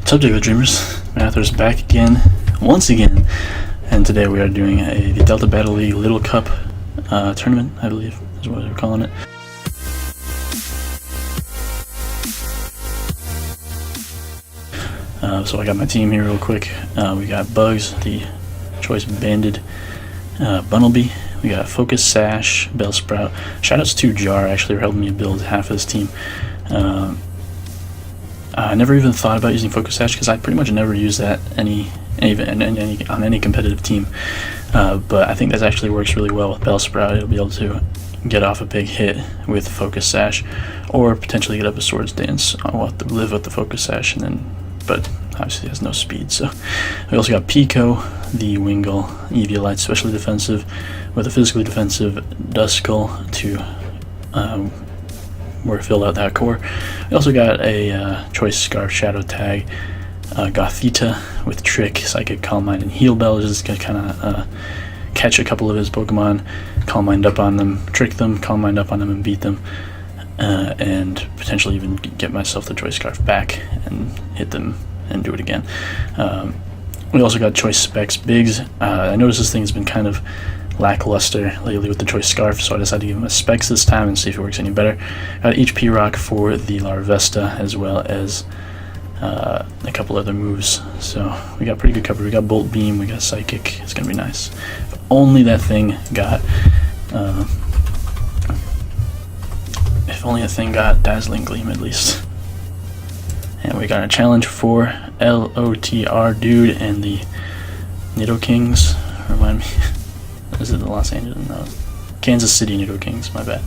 What's up, Diggletdreams? Mather's back again, once again, and today we are doing the Delta Battle League Little Cup Tournament, I believe is what they're calling it. So I got my team here real quick. We got Bugs, the Choice Banded Bunnelby. We got Focus Sash, Bellsprout. Shoutouts to Jar actually for helping me build half of this team. I never even thought about using Focus Sash because I pretty much never use that on any competitive team. But I think that actually works really well with Bellsprout. It'll be able to get off a big hit with Focus Sash, or potentially get up a Swords Dance. I'll have to live with the Focus Sash, but obviously has no speed. So we also got Pico, the Wingull Eviolite, specially defensive, with a physically defensive Duskull to fill out that core. We also got a Choice Scarf Shadow Tag, Gothita with Trick, Psychic, Calm Mind, and Heal Bell. Just gonna kind of catch a couple of his Pokemon, Calm Mind up on them, trick them, Calm Mind up on them, and beat them, and potentially even get myself the Choice Scarf back and hit them and do it again. We also got Choice Specs Biggs. I noticed this thing has been kind of lackluster lately with the Choice Scarf, so I decided to give him a Specs this time and see if it works any better. Got HP Rock for the Larvesta, as well as a couple other moves, so we got pretty good coverage. We got Bolt Beam, we got Psychic. It's gonna be nice. If only that thing got Dazzling Gleam at least. And we got a challenge for Lotredude and the Nidokings. Remind me. Is it the Los Angeles? No. Kansas City Nidokings, my bad.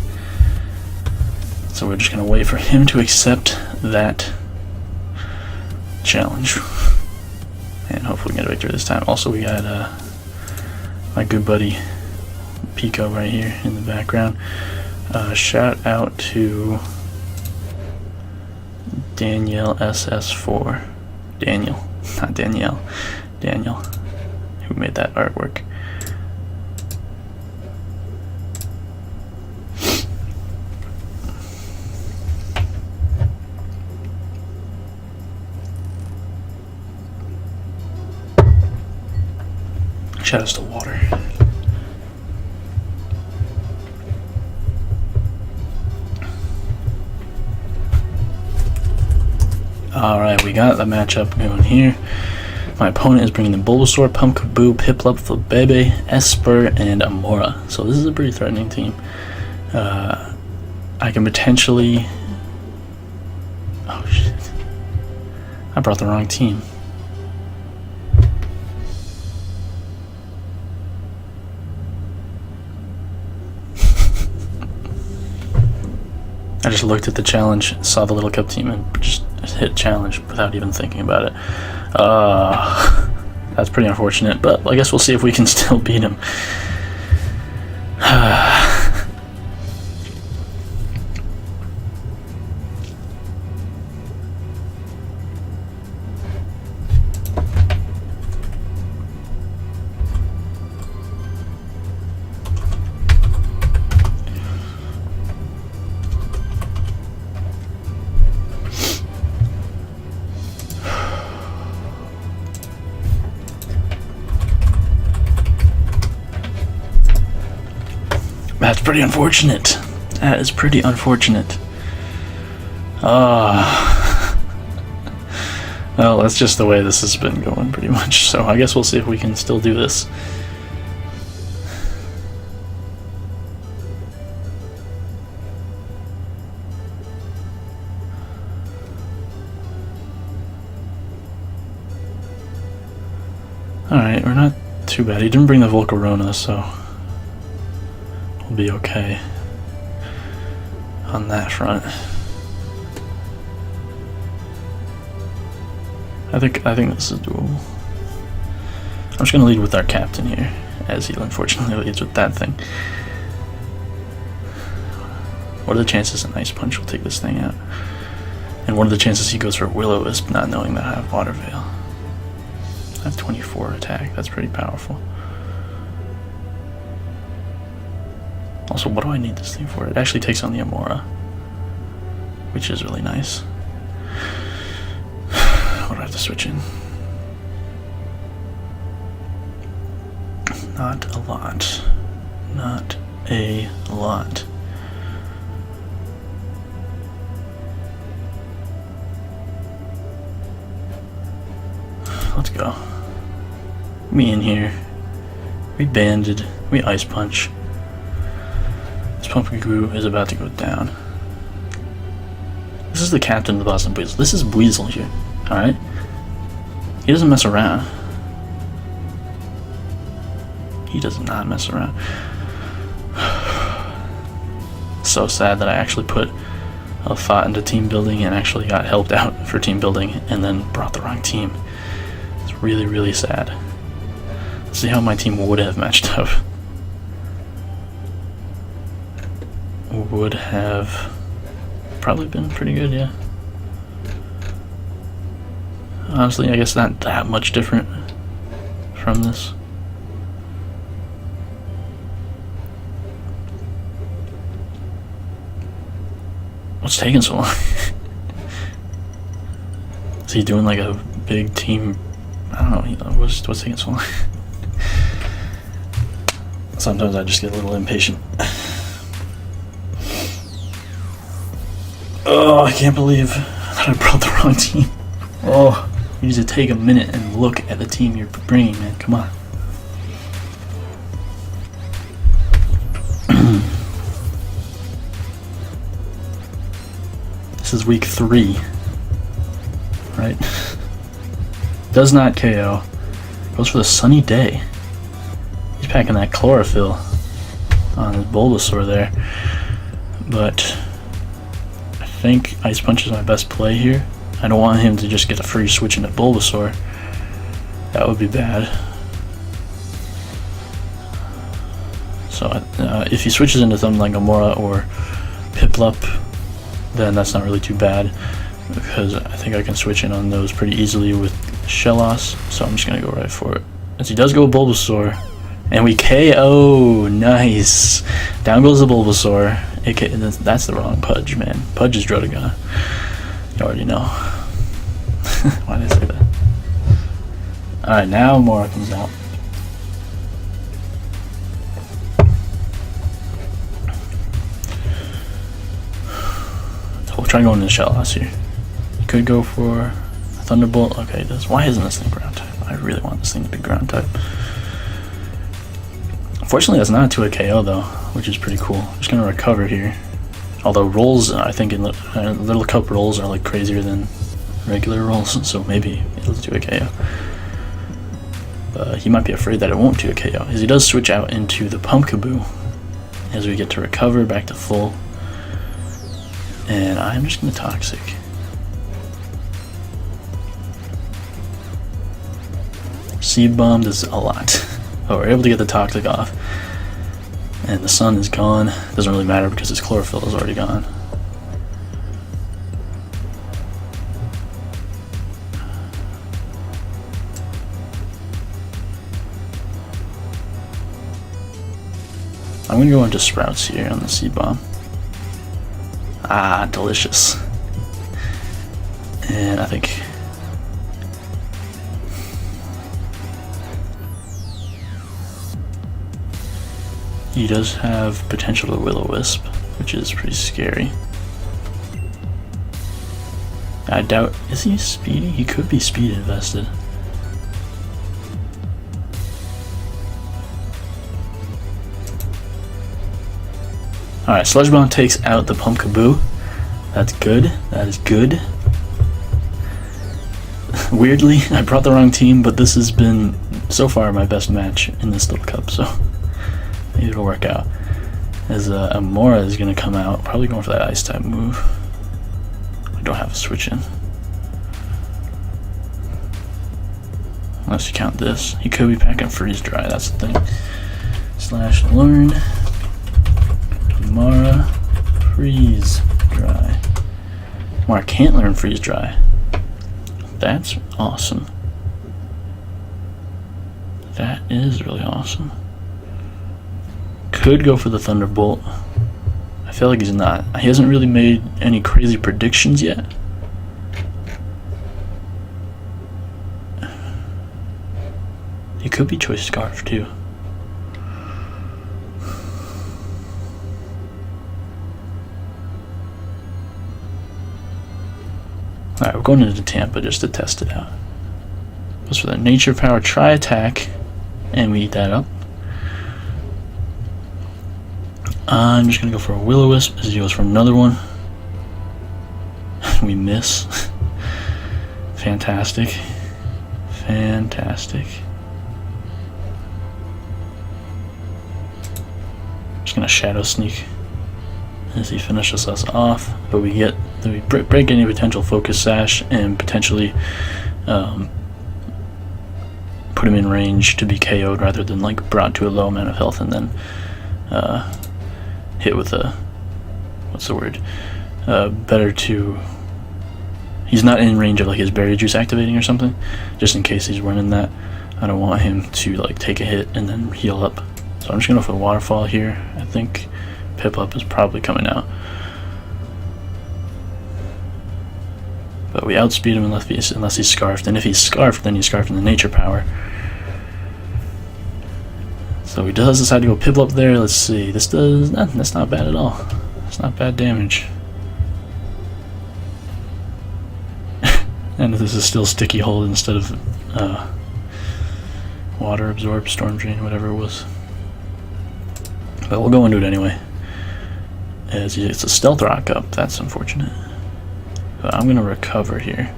So we're just going to wait for him to accept that challenge. And hopefully we get a victory this time. Also, we got my good buddy Pico right here in the background. Shout out to Danielle SS4. Daniel, not Danielle. Daniel, who made that artwork. Shout outs to Water. Alright, we got the matchup going here. My opponent is bringing the Bulbasaur, Pumpkaboo, Piplup, Flabebe, Esper, and Amora. So this is a pretty threatening team. I can potentially... Oh shit. I brought the wrong team. I just looked at the challenge, saw the Little Cup team, and just hit challenge without even thinking about it. That's pretty unfortunate, but I guess we'll see if we can still beat him. That's pretty unfortunate. That is pretty unfortunate. Well, that's just the way this has been going pretty much, so I guess we'll see if we can still do this. Alright, we're not too bad. He didn't bring the Volcarona, so we'll be okay on that front. I think this is doable. I'm just gonna lead with our captain here, as he unfortunately leads with that thing. What are the chances an Ice Punch will take this thing out? And what are the chances he goes for Will-O-Wisp, not knowing that I have Water Veil? I have 24 attack. That's pretty powerful. Also, what do I need this thing for? It actually takes on the Amora, which is really nice. What do I have to switch in. Not a lot. Not a lot. Let's go. Me in here. We banded. We ice punch. This Pumpkaboo is about to go down. This is the captain of the Boston Weasel. This is Weasel here. Alright? He doesn't mess around. He does not mess around. So sad that I actually put a thought into team building and actually got helped out for team building and then brought the wrong team. It's really, really sad. Let's see how my team would have matched up. Would have probably been pretty good, yeah. Honestly, I guess not that much different from this. What's taking so long? Is he doing like a big team? I don't know. What's taking so long? Sometimes I just get a little impatient. Oh, I can't believe that I brought the wrong team. Oh, you need to take a minute and look at the team you're bringing, man. Come on. This is week 3, right? Does not KO. Goes for the sunny day. He's packing that chlorophyll on his Bulbasaur there. But I think Ice Punch is my best play here. I don't want him to just get a free switch into Bulbasaur. That would be bad. So if he switches into something like Gamora or Piplup, then that's not really too bad, because I think I can switch in on those pretty easily with Shellos, so I'm just going to go right for it. As he does go Bulbasaur, and we KO! Nice! Down goes the Bulbasaur. That's the wrong Pudge, man. Pudge is Drotagon. You already know. Why did I say that? Alright, now Mora comes out. So we'll try going into Shellos here. He could go for a Thunderbolt. Okay, he does. Why isn't this thing ground type? I really want this thing to be ground type. Unfortunately, that's not a 2-hit KO though, which is pretty cool. I'm just gonna recover here. Although rolls, I think in Little Cup rolls are like crazier than regular rolls, so maybe it'll do a KO. But he might be afraid that it won't do a KO, as he does switch out into the Pumpkaboo as we get to recover back to full. And I'm just gonna Toxic. Seed Bomb does a lot. But we're able to get the Toxic off. And the sun is gone. Doesn't really matter because his chlorophyll is already gone. I'm gonna go into Sprouts here on the Seed Bomb. Ah, delicious. And I think he does have potential to Will-O-Wisp, which is pretty scary. I doubt, is he speedy? He could be speed invested. Alright, Sludge Bomb takes out the Pumpkaboo. That's good. That is good. Weirdly, I brought the wrong team, but this has been, so far, my best match in this Little Cup, so maybe it'll work out. As Amora is going to come out, probably going for that Ice type move. I don't have a switch in. Unless you count this. He could be packing Freeze Dry, that's the thing. Slash learn. Mara Freeze Dry. Mara can't learn Freeze Dry. That's awesome. That is really awesome. Could go for the Thunderbolt. I feel like he's not. He hasn't really made any crazy predictions yet. He could be choice scarf too. Alright, we're going into Tampa just to test it out. Goes for the nature power tri attack, and we eat that up. I'm just gonna go for a Will-O-Wisp as he goes for another one. We miss. Fantastic. Fantastic. Just gonna Shadow Sneak as he finishes us off, but we break any potential Focus Sash and potentially put him in range to be KO'd rather than like brought to a low amount of health and then hit with a, what's the word, better to, he's not in range of like his Berry Juice activating or something, just in case he's running that. I don't want him to like take a hit and then heal up, so I'm just gonna go for the Waterfall here. I think Piplup is probably coming out, but we outspeed him unless he's Scarfed, and if he's Scarfed, then he's Scarfed in the Nature Power. So he does decide to go Piplup there. Let's see. That's not bad at all. It's not bad damage. And this is still Sticky Hold instead of Water Absorb, Storm Drain, whatever it was. But we'll go into it anyway. As it's a Stealth Rock up. That's unfortunate. But I'm gonna recover here.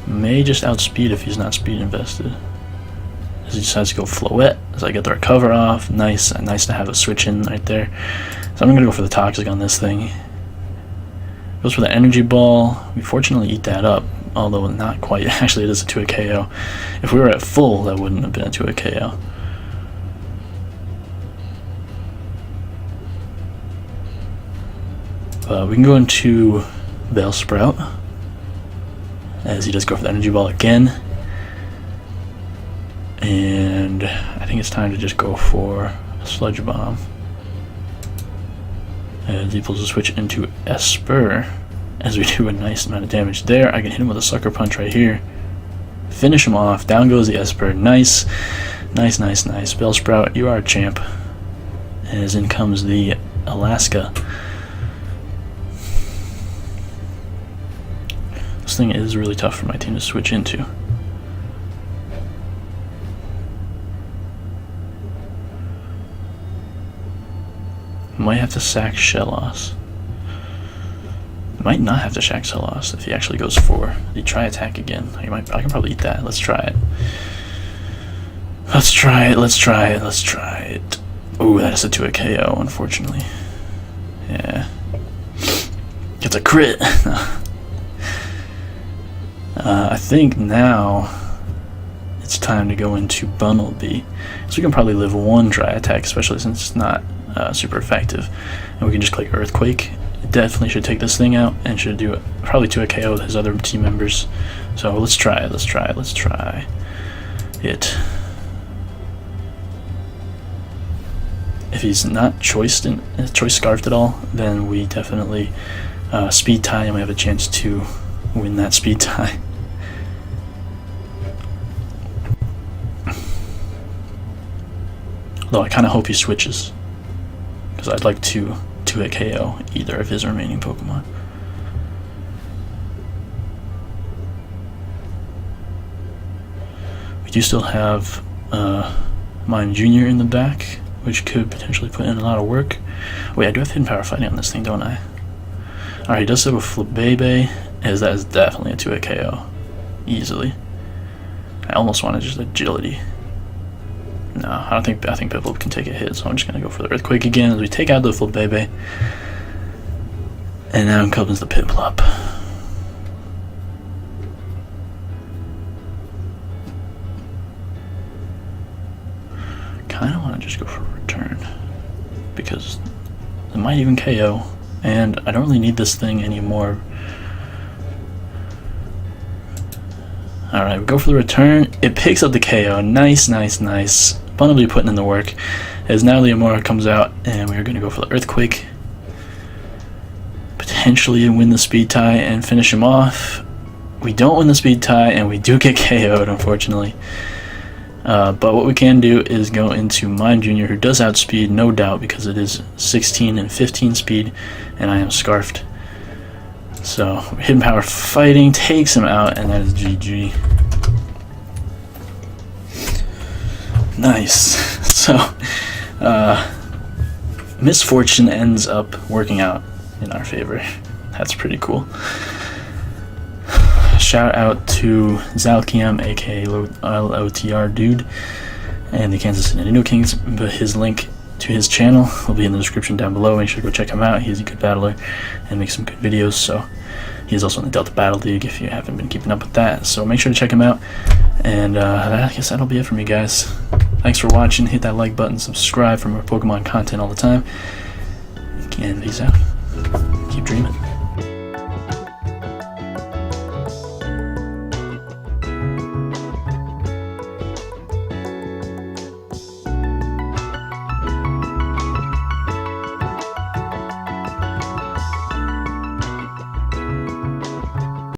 May just outspeed if he's not speed invested. As he decides to go Floette, as I get the recover off. Nice to have a switch in right there. So I'm gonna go for the Toxic on this thing. Goes for the Energy Ball. We fortunately eat that up, although not quite. Actually, it is a 2-hit KO. If we were at full, that wouldn't have been a 2-hit KO. We can go into Bellsprout, as he does go for the Energy Ball again. And I think it's time to just go for a Sludge Bomb. As he pulls a switch into Esper, as we do a nice amount of damage there. I can hit him with a Sucker Punch right here. Finish him off. Down goes the Esper. Nice. Bellsprout, you are a champ. As in comes the Alaska. This thing is really tough for my team to switch into. Might have to sack Shellos. Might not have to sack Shellos if he actually goes for the Tri Attack again. I can probably eat that. Let's try it. Let's try it. Ooh, that is a 2-hit KO, unfortunately. Yeah. Gets a crit. I think now it's time to go into Bunnelby. So we can probably live one Tri Attack, especially since it's not super effective. And we can just click Earthquake. It definitely should take this thing out and should do probably 2-hit KO with his other team members. So let's try it. If he's not choice scarfed at all, then we definitely speed tie, and we have a chance to win that speed tie. Though I kind of hope he switches, because I'd like to 2-hit KO either of his remaining Pokemon. We do still have Mime Jr. in the back, which could potentially put in a lot of work. Wait, I do have Hidden Power Fighting on this thing, don't I? Alright, he does so with Flabébé, as that is definitely a 2-hit KO. Easily. I almost wanted just Agility. No, I think Piplup can take a hit, so I'm just gonna go for the Earthquake again as we take out the Flabébé. And now comes the Piplup. Kinda wanna just go for a Return, because it might even KO, and I don't really need this thing anymore. Alright, we go for the Return. It picks up the KO. Nice. Bunnelby putting in the work. As now Leomora comes out, and we're going to go for the Earthquake. Potentially win the speed tie and finish him off. We don't win the speed tie, and we do get KO'd, unfortunately. But what we can do is go into Mime Jr., who does outspeed, no doubt, because it is 16 and 15 speed, and I am scarfed. So Hidden Power Fighting takes him out, and that is GG. Nice. So Misfortune ends up working out in our favor. That's pretty cool. Shout out to Zalkiam, aka Lotredude13, and the Kansas City Nidokings. But his link to his channel will be in the description down below. Make sure to go check him out. He's a good battler and makes some good videos. So he is also in the Delta Battle League if you haven't been keeping up with that. So make sure to check him out. And I guess that'll be it for me, guys. Thanks for watching. Hit that like button, subscribe for more Pokemon content all the time. And peace out. Keep dreaming.